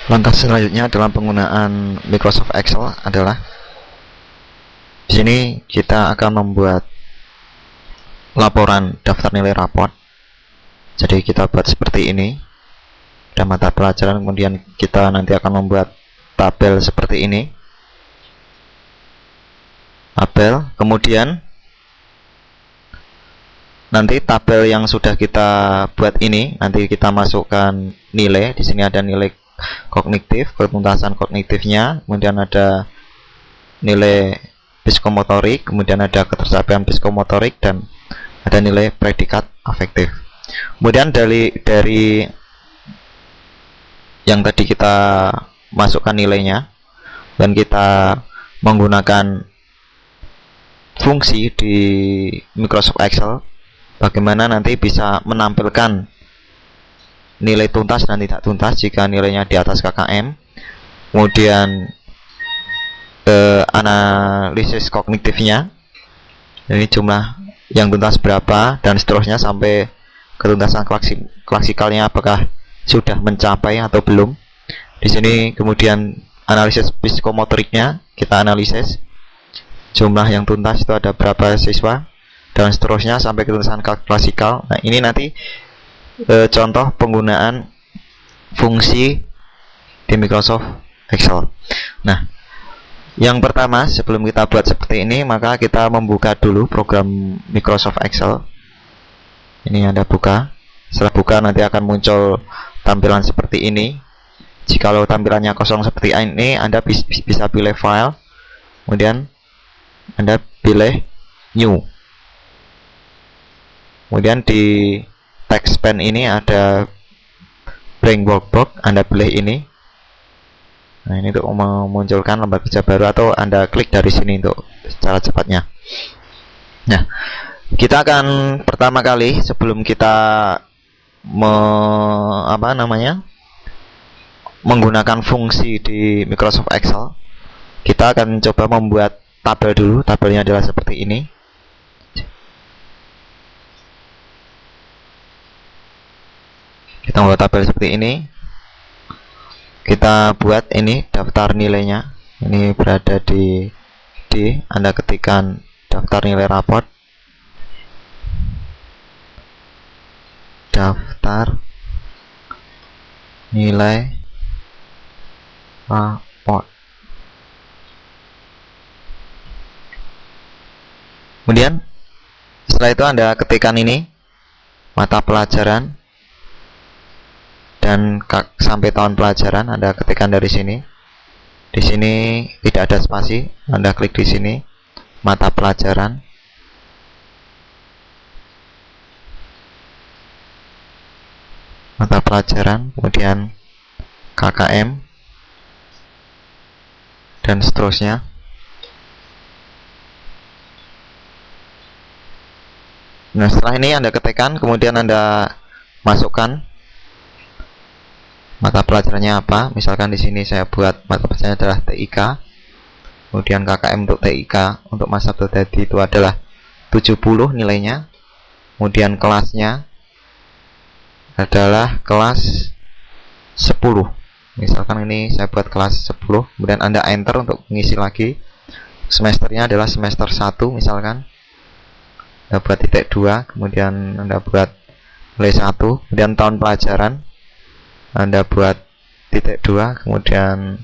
Langkah selanjutnya dalam penggunaan Microsoft Excel adalah di sini kita akan membuat laporan daftar nilai raport. Jadi kita buat seperti ini. Ada mata pelajaran, kemudian kita nanti akan membuat tabel seperti ini. Tabel, kemudian nanti tabel yang sudah kita buat ini nanti kita masukkan nilai. Di sini ada nilai kognitif, ketuntasan kognitifnya, kemudian ada nilai psikomotorik, kemudian ada ketercapaian psikomotorik, dan ada nilai predikat afektif. Kemudian dari yang tadi kita masukkan nilainya, dan kita menggunakan fungsi di Microsoft Excel, bagaimana nanti bisa menampilkan nilai tuntas dan tidak tuntas jika nilainya di atas KKM. Kemudian analisis kognitifnya, ini jumlah yang tuntas berapa, dan seterusnya sampai ketuntasan klaksikalnya apakah sudah mencapai atau belum. Di sini kemudian analisis psikomotoriknya, kita analisis jumlah yang tuntas itu ada berapa siswa, dan seterusnya sampai ketuntasan klasikal. Nah, ini nanti contoh penggunaan fungsi di Microsoft Excel. Nah, yang pertama sebelum kita buat seperti ini, maka kita membuka dulu program Microsoft Excel. Ini Anda buka. Setelah buka nanti akan muncul tampilan seperti ini. Jikalau tampilannya kosong seperti ini, Anda bisa pilih file, kemudian Anda pilih new. Kemudian di text pane ini ada blank workbook, Anda pilih ini. Nah, ini untuk memunculkan lembar kerja baru, atau Anda klik dari sini untuk secara cepatnya. Nah, kita akan pertama kali sebelum kita menggunakan fungsi di Microsoft Excel, kita akan coba membuat tabel dulu. Tabelnya adalah seperti ini. Kita membuat tabel seperti ini. Kita buat ini daftar nilainya. Ini berada di D. Anda ketikkan daftar nilai raport. Daftar nilai raport. Kemudian setelah itu Anda ketikkan ini mata pelajaran dan sampai tahun pelajaran, Anda ketikkan dari sini. Di sini tidak ada spasi, Anda klik di sini mata pelajaran. Mata pelajaran, kemudian KKM, dan seterusnya. Nah, setelah ini Anda ketikkan, kemudian Anda masukkan mata pelajarannya apa. Misalkan di sini saya buat mata pelajarannya adalah TIK, kemudian KKM untuk TIK untuk masa terjadi itu adalah 70 nilainya, kemudian kelasnya adalah kelas 10. Misalkan ini saya buat kelas 10, kemudian Anda enter untuk mengisi lagi. Semesternya adalah semester 1 misalkan. Anda buat titik 2, kemudian Anda buat nilai 1, kemudian tahun pelajaran Anda buat titik 2, kemudian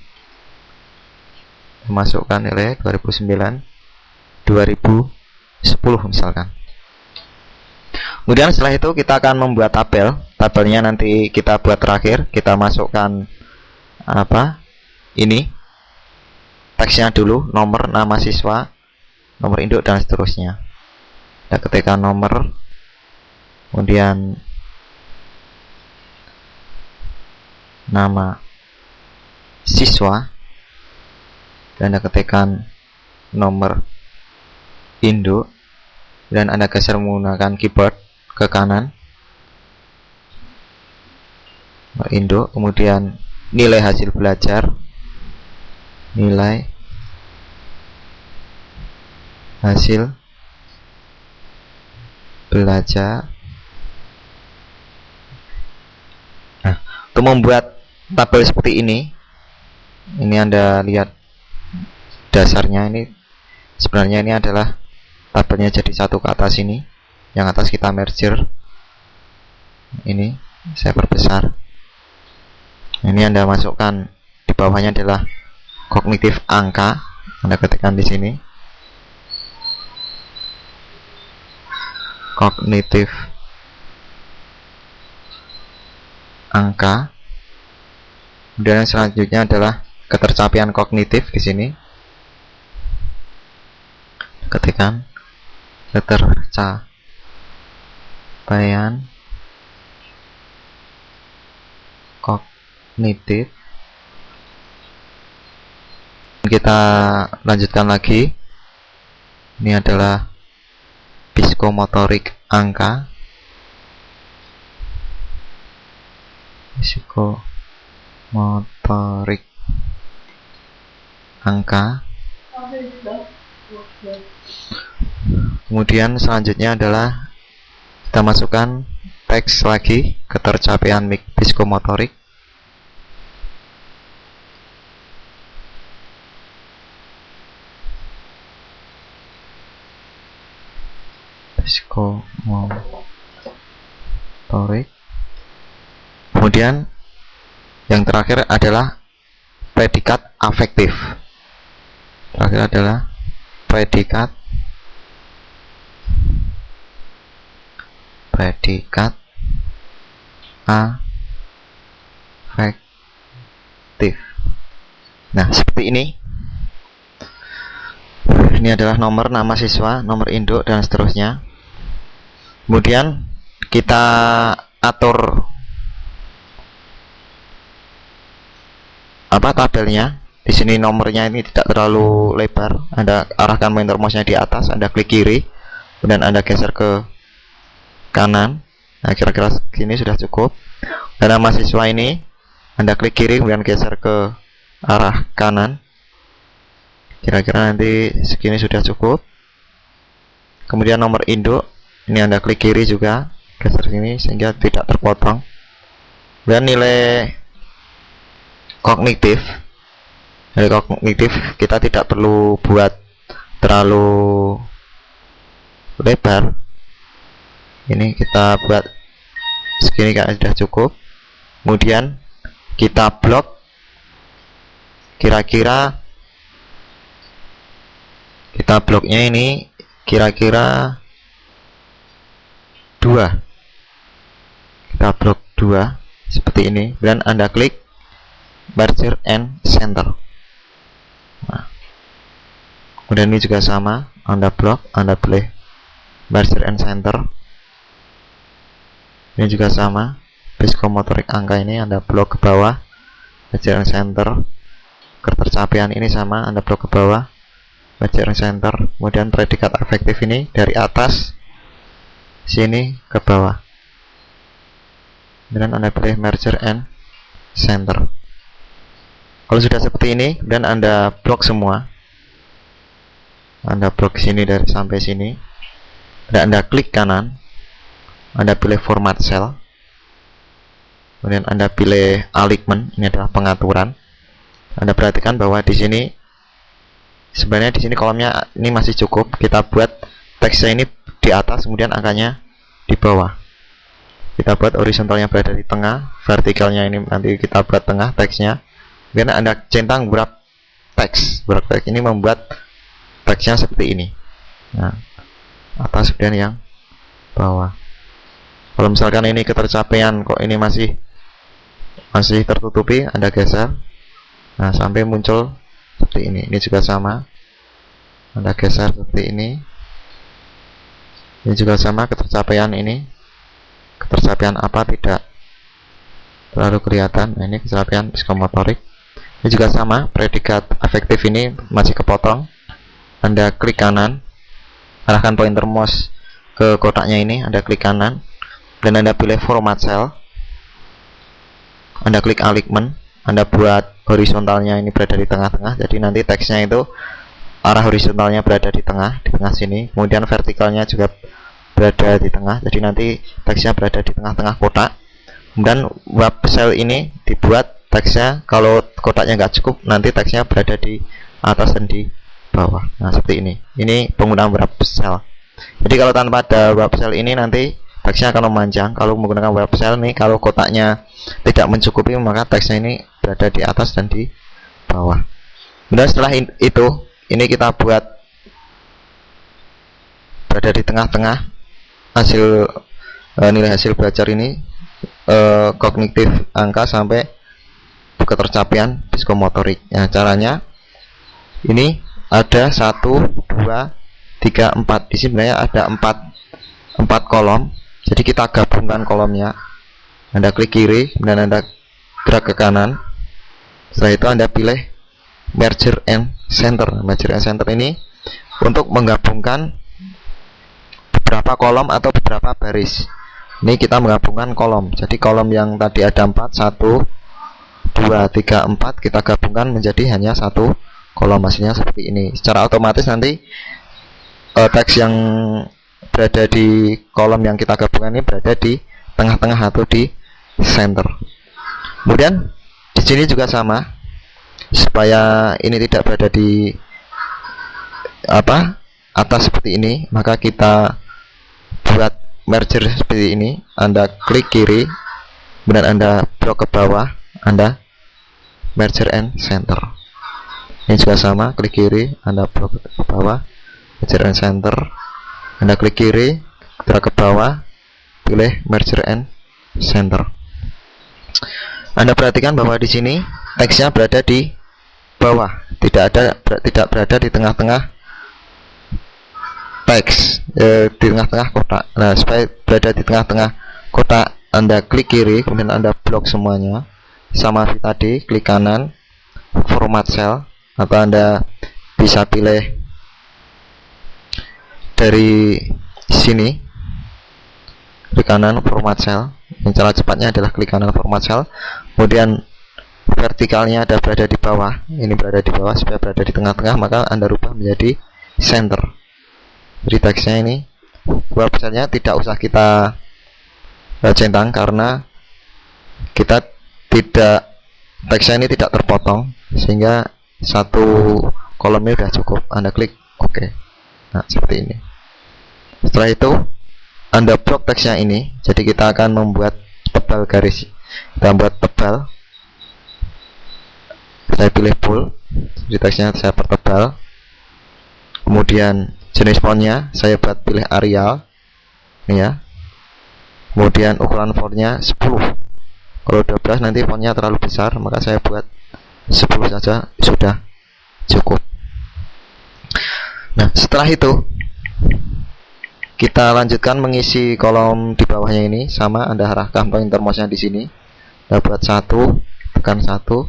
memasukkan nilai 2009 2010 misalkan. Kemudian setelah itu kita akan membuat tabel. Tabelnya nanti kita buat terakhir. Kita masukkan ini teksnya dulu, nomor, nama siswa, nomor induk, dan seterusnya. Kita ketikkan nomor, kemudian nama siswa, dan Anda ketikkan nomor induk, dan Anda geser menggunakan keyboard ke kanan nomor induk, kemudian nilai hasil belajar, nilai hasil belajar. Nah, untuk membuat tabel seperti ini Anda lihat dasarnya. Ini sebenarnya ini adalah tabelnya jadi satu ke atas ini. Yang atas kita merger. Ini saya perbesar. Ini Anda masukkan, di bawahnya adalah kognitif angka. Anda ketikkan di sini. Kognitif angka. Kemudian yang selanjutnya adalah ketercapaian kognitif di sini. Ketikkan ketercapaian kognitif. Kita lanjutkan lagi. Ini adalah psikomotorik angka. Psikomotorik angka. Kemudian selanjutnya adalah kita masukkan teks lagi, ketercapaian psikomotorik. Psikomotorik. Kemudian yang terakhir adalah predikat afektif. Terakhir adalah predikat afektif. Nah, seperti ini. Ini adalah nomor nama siswa, nomor induk, dan seterusnya. Kemudian kita atur tabelnya. Di sini nomornya ini tidak terlalu lebar. Anda arahkan pointer mouse-nya di atas, Anda klik kiri, kemudian Anda geser ke kanan. Nah, kira-kira sini sudah cukup. Dan nama siswa ini Anda klik kiri, kemudian geser ke arah kanan. Kira-kira nanti segini sudah cukup. Kemudian nomor induk ini Anda klik kiri juga, geser sini sehingga tidak terpotong. Dan nilai kognitif kita tidak perlu buat terlalu lebar. Ini kita buat segini kan sudah cukup. Kemudian kita blok. Kira-kira kita bloknya ini kira-kira 2. Kita blok 2 seperti ini, dan Anda klik merger and center. Nah, kemudian ini juga sama, Anda blok, Anda pilih merger and center. Ini juga sama, psikomotorik angka ini Anda blok ke bawah, merger and center. Ketercapaian ini sama, Anda blok ke bawah, merger and center. Kemudian predikat afektif ini dari atas sini ke bawah, kemudian Anda pilih merger and center. Kalau sudah seperti ini, dan Anda blok semua, Anda blok sini dari sampai sini, dan Anda klik kanan, Anda pilih format cell, kemudian Anda pilih alignment. Ini adalah pengaturan. Anda perhatikan bahwa di sini sebenarnya di sini kolomnya ini masih cukup. Kita buat teksnya ini di atas, kemudian angkanya di bawah. Kita buat horizontalnya berada di tengah, vertikalnya ini nanti kita buat tengah teksnya. Kemudian Anda centang beberapa teks. Beberapa teks ini membuat teksnya seperti ini. Nah, atas kemudian yang bawah. Kalau misalkan ini ketercapaian kok ini masih tertutupi, Anda geser. Nah, sampai muncul seperti ini. Ini juga sama. Anda geser seperti ini. Ini juga sama, ketercapaian ini. Ketercapaian apa tidak terlalu kelihatan. Nah, ini ketercapaian psikomotorik. Ini juga sama, predikat afektif ini masih kepotong. Anda klik kanan, arahkan pointer mouse ke kotaknya ini, Anda klik kanan, dan Anda pilih format cell. Anda klik alignment, Anda buat horizontalnya ini berada di tengah-tengah. Jadi nanti teksnya itu arah horizontalnya berada di tengah sini. Kemudian vertikalnya juga berada di tengah. Jadi nanti teksnya berada di tengah-tengah kotak. Kemudian web cell ini dibuat teksnya, kalau kotaknya nggak cukup nanti teksnya berada di atas dan di bawah. Nah, seperti ini penggunaan wrap cell. Jadi kalau tanpa ada wrap cell ini nanti teksnya akan memanjang. Kalau menggunakan wrap cell nih, kalau kotaknya tidak mencukupi maka teksnya ini berada di atas dan di bawah. Kemudian setelah itu ini kita buat berada di tengah-tengah hasil nilai hasil belajar ini, kognitif angka sampai ketercapaian psikomotorik. Nah, caranya ini ada 1, 2, 3, 4. Di sini sebenarnya ada 4 kolom. Jadi kita gabungkan kolomnya. Anda klik kiri, kemudian Anda gerak ke kanan. Setelah itu Anda pilih merger and center. Merger and center ini untuk menggabungkan beberapa kolom atau beberapa baris. Ini kita menggabungkan kolom. Jadi kolom yang tadi ada 4, 1, 2, 3, 4 kita gabungkan menjadi hanya satu kolom. Hasilnya seperti ini. Secara otomatis nanti teks yang berada di kolom yang kita gabungkan ini berada di tengah-tengah atau di center. Kemudian di sini juga sama, supaya ini tidak berada di atas seperti ini, maka kita buat merger seperti ini. Anda klik kiri, kemudian Anda blok ke bawah, Anda merger and center. Ini juga sama, klik kiri, Anda blok ke bawah, merger and center. Anda klik kiri, gerak ke bawah, pilih merger and center. Anda perhatikan bahwa di sini teksnya berada di bawah, tidak berada di tengah-tengah teks, di tengah-tengah kotak. Nah, supaya berada di tengah-tengah kotak, Anda klik kiri, kemudian Anda blok semuanya. Sama seperti tadi, klik kanan, format cell, atau Anda bisa pilih dari sini, klik kanan format cell. Yang cara cepatnya adalah klik kanan format cell, kemudian vertikalnya ada berada di bawah, ini berada di bawah. Supaya berada di tengah-tengah, maka Anda rubah menjadi center. Jadi teksnya ini websitenya tidak usah kita centang, karena kita teksnya ini tidak terpotong, sehingga satu kolom ini sudah cukup. Anda klik OK. Nah, seperti ini. Setelah itu Anda blok teksnya ini. Jadi kita akan membuat tebal garis. Kita buat tebal. Saya pilih full. Jadi teksnya saya pertebal. Kemudian jenis fontnya saya buat pilih Arial. Ini ya. Kemudian ukuran fontnya 10. Kalau 12 nanti fontnya terlalu besar, maka saya buat 10 saja sudah cukup. Nah, setelah itu kita lanjutkan mengisi kolom di bawahnya ini. Sama, Anda arahkan pointer mouse-nya di sini. Kita buat 1, tekan 1.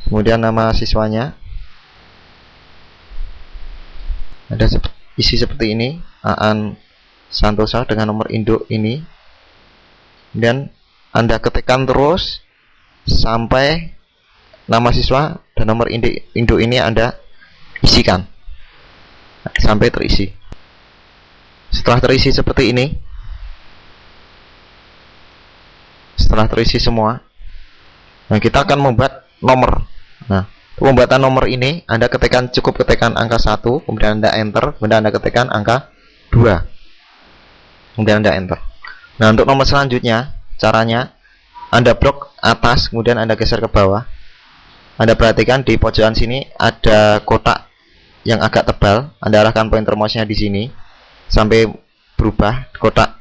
Kemudian nama siswanya Anda isi seperti ini, Aan Santosa dengan nomor induk ini. Kemudian Anda ketikkan terus sampai nama siswa dan nomor induk ini Anda isikan sampai terisi. Setelah terisi seperti ini, setelah terisi semua, nah kita akan membuat nomor. Nah, pembuatan nomor ini Anda cukup ketikkan angka 1, kemudian Anda enter, kemudian Anda ketikkan angka 2, kemudian Anda enter. Nah, untuk nomor selanjutnya caranya Anda blok atas, kemudian Anda geser ke bawah. Anda perhatikan di pojokan sini ada kotak yang agak tebal. Anda arahkan pointer mouse-nya di sini sampai berubah kotak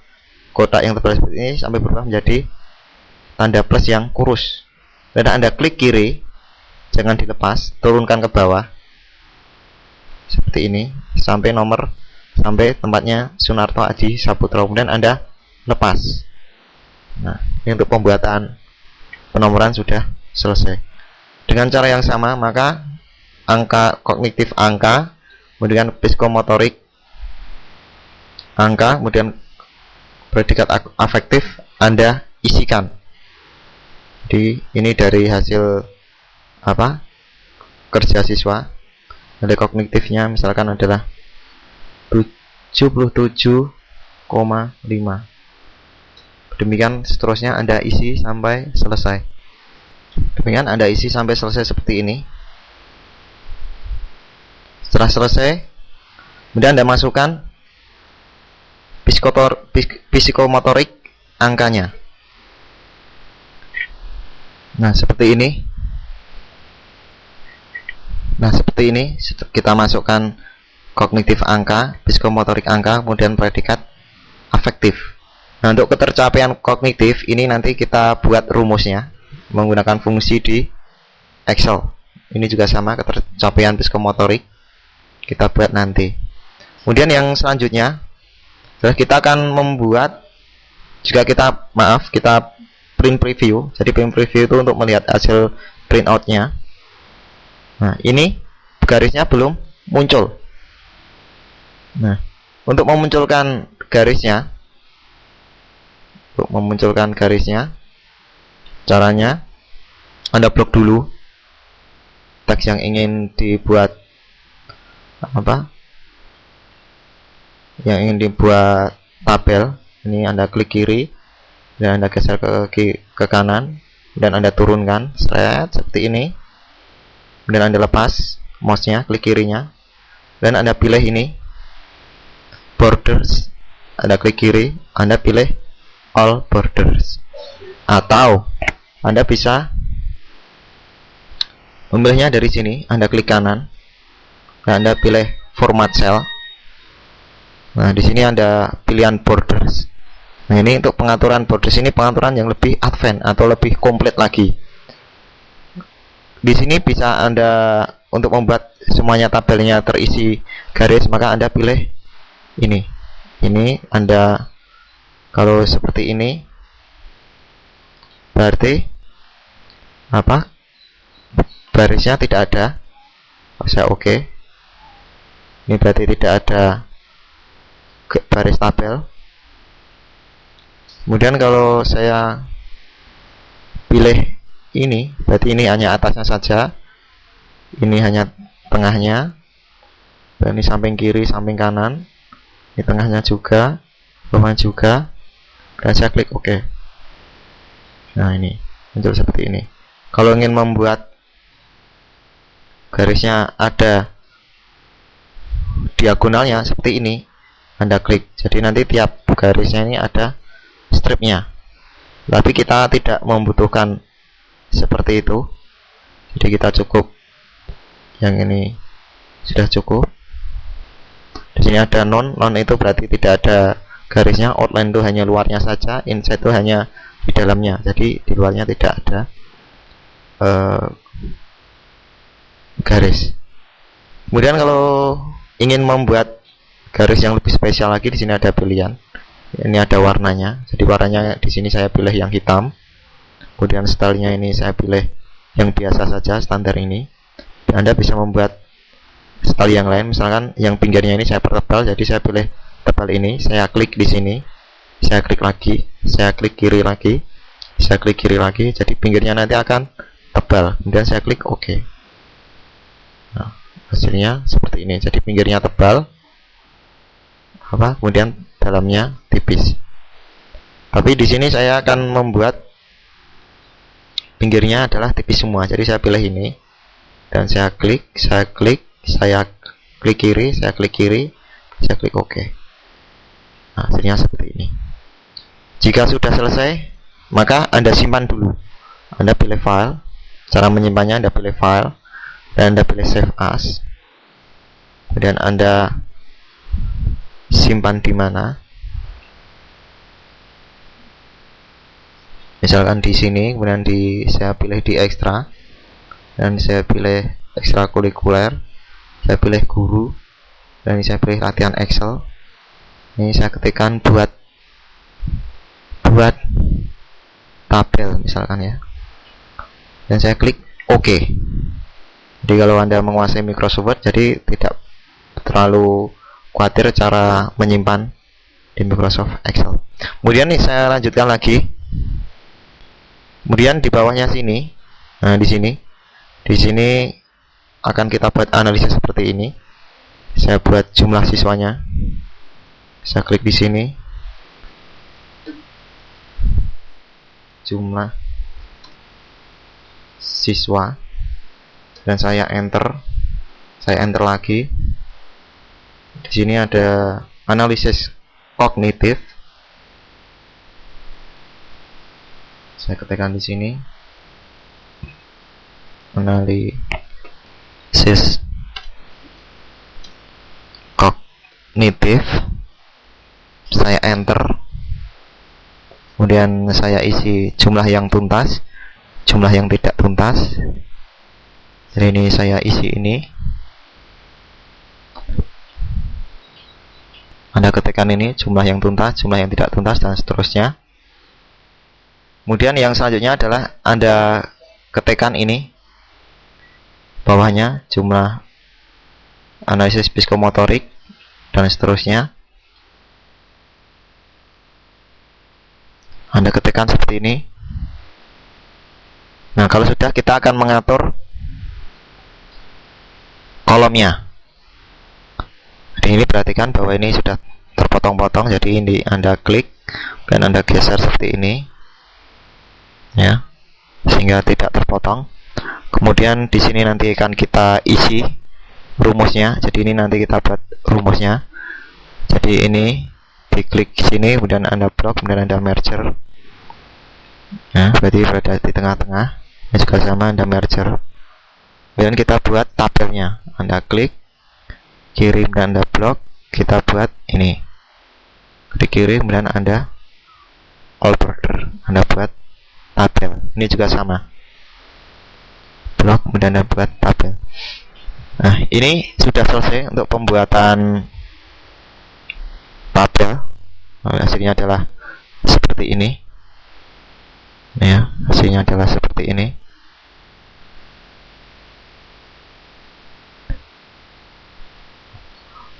yang tebal seperti ini, sampai berubah menjadi tanda plus yang kurus. Dan Anda klik kiri, jangan dilepas, turunkan ke bawah seperti ini sampai tempatnya Sunarto Aji Saputra, kemudian Anda lepas. Nah, ini untuk pembuatan penomoran sudah selesai. Dengan cara yang sama, maka angka kognitif angka, kemudian psikomotorik angka, kemudian predikat afektif Anda isikan. Jadi ini dari hasil kerja siswa. Nilai kognitifnya misalkan adalah 77,5. Demikian seterusnya Anda isi sampai selesai. Demikian Anda isi sampai selesai seperti ini. Setelah selesai, kemudian Anda masukkan psikomotorik angkanya. Nah, seperti ini. Kita masukkan kognitif angka, psikomotorik angka, kemudian predikat afektif. Nah, untuk ketercapaian kognitif ini nanti kita buat rumusnya menggunakan fungsi di Excel. Ini juga sama, ketercapaian psikomotorik kita buat nanti. Kemudian yang selanjutnya adalah kita akan membuat juga kita print preview. Jadi print preview itu untuk melihat hasil print outnya. Nah, ini garisnya belum muncul. Nah, untuk memunculkan garisnya, caranya Anda blok dulu teks yang ingin dibuat yang ingin dibuat tabel. Ini Anda klik kiri dan Anda geser ke kanan dan Anda turunkan seperti ini. Kemudian Anda lepas mouse-nya, klik kirinya dan Anda pilih ini borders. Anda klik kiri, Anda pilih all borders. Atau Anda bisa memilihnya dari sini. Anda klik kanan dan Anda pilih format cell. Nah, di sini ada pilihan borders. Nah, ini untuk pengaturan borders, ini pengaturan yang lebih advance atau lebih komplit lagi. Di sini bisa Anda untuk membuat semuanya tabelnya terisi garis, maka Anda pilih ini. Ini Anda kalau seperti ini berarti barisnya tidak ada. Saya oke. Ini berarti tidak ada baris tabel. Kemudian kalau saya pilih ini, berarti ini hanya atasnya saja, ini hanya tengahnya, dan ini samping kiri, samping kanan, ini tengahnya juga, bawah juga, dan saya klik OK. Nah, ini muncul seperti ini. Kalau ingin membuat garisnya ada diagonalnya seperti ini, Anda klik. Jadi nanti tiap garisnya ini ada stripnya. Tapi kita tidak membutuhkan seperti itu. Jadi kita cukup yang ini sudah cukup. Di sini ada non itu berarti tidak ada garisnya. Outline itu hanya luarnya saja, inside itu hanya di dalamnya. Jadi di luarnya tidak ada garis. Kemudian kalau ingin membuat garis yang lebih spesial lagi, di sini ada pilihan. Ini ada warnanya. Jadi warnanya di sini saya pilih yang hitam. Kemudian stylenya ini saya pilih yang biasa saja, standar ini. Dan Anda bisa membuat style yang lain, misalkan yang pinggirnya ini saya pertebal, jadi saya pilih tebal ini. Saya klik di sini, saya klik lagi, saya klik kiri lagi, saya klik kiri lagi. Jadi pinggirnya nanti akan tebal. Kemudian saya klik OK. Nah, hasilnya seperti ini. Jadi pinggirnya tebal, kemudian dalamnya tipis. Tapi di sini saya akan membuat pinggirnya adalah tipis semua. Jadi saya pilih ini dan saya klik kiri, saya klik kiri, saya klik OK. Nah, hasilnya seperti ini. Jika sudah selesai, maka Anda simpan dulu. Anda pilih file. Cara menyimpannya Anda pilih file dan Anda pilih save as. Kemudian Anda simpan di mana? Misalkan di sini, kemudian saya pilih di ekstra dan saya pilih ekstrakurikuler, saya pilih guru dan saya pilih latihan Excel. Ini saya ketikkan buat tabel misalkan ya, dan saya klik OK. Jadi kalau Anda menguasai Microsoft Word, jadi tidak terlalu khawatir cara menyimpan di Microsoft Excel. Kemudian nih saya lanjutkan lagi. Kemudian di bawahnya sini, nah di sini akan kita buat analisis seperti ini. Saya buat jumlah siswanya. Saya klik di sini. jumlah siswa dan saya enter lagi. Di sini ada analisis kognitif. Saya ketikkan di sini analisis kognitif. Saya enter. Kemudian saya isi jumlah yang tuntas, jumlah yang tidak tuntas. Jadi ini saya isi ini. Anda ketikkan ini jumlah yang tuntas, jumlah yang tidak tuntas, dan seterusnya. Kemudian yang selanjutnya adalah Anda ketikkan ini bawahnya jumlah analisis psikomotorik dan seterusnya. Anda ketikkan seperti ini. Nah, kalau sudah, kita akan mengatur kolomnya. Jadi ini perhatikan bahwa ini sudah terpotong-potong. Jadi ini Anda klik dan Anda geser seperti ini, ya, sehingga tidak terpotong. Kemudian di sini nanti akan kita isi rumusnya. Jadi ini nanti kita buat rumusnya. Jadi ini diklik sini, kemudian Anda blok, kemudian Anda merger. Nah, berarti berada di tengah-tengah. Ini juga sama, Anda merger. Kemudian kita buat tabelnya. Anda klik, kirim, dan Anda blok. Kita buat ini. Dikirim, kemudian Anda all border. Anda buat tabel. Ini juga sama. Blok, kemudian Anda buat tabel. Nah, ini sudah selesai untuk pembuatan tabel. Hasilnya adalah seperti ini, ya, hasilnya adalah seperti ini.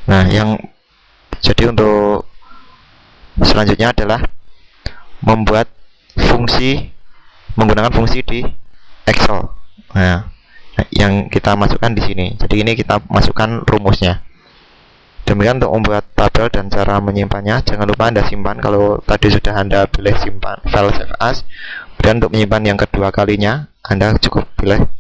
Nah, jadi untuk selanjutnya adalah membuat fungsi menggunakan fungsi di Excel. Nah, yang kita masukkan di sini. Jadi ini kita masukkan rumusnya. Demikian untuk membuat tabel dan cara menyimpannya. Jangan lupa Anda simpan. Kalau tadi sudah Anda pilih simpan file save as, dan untuk menyimpan yang kedua kalinya Anda cukup pilih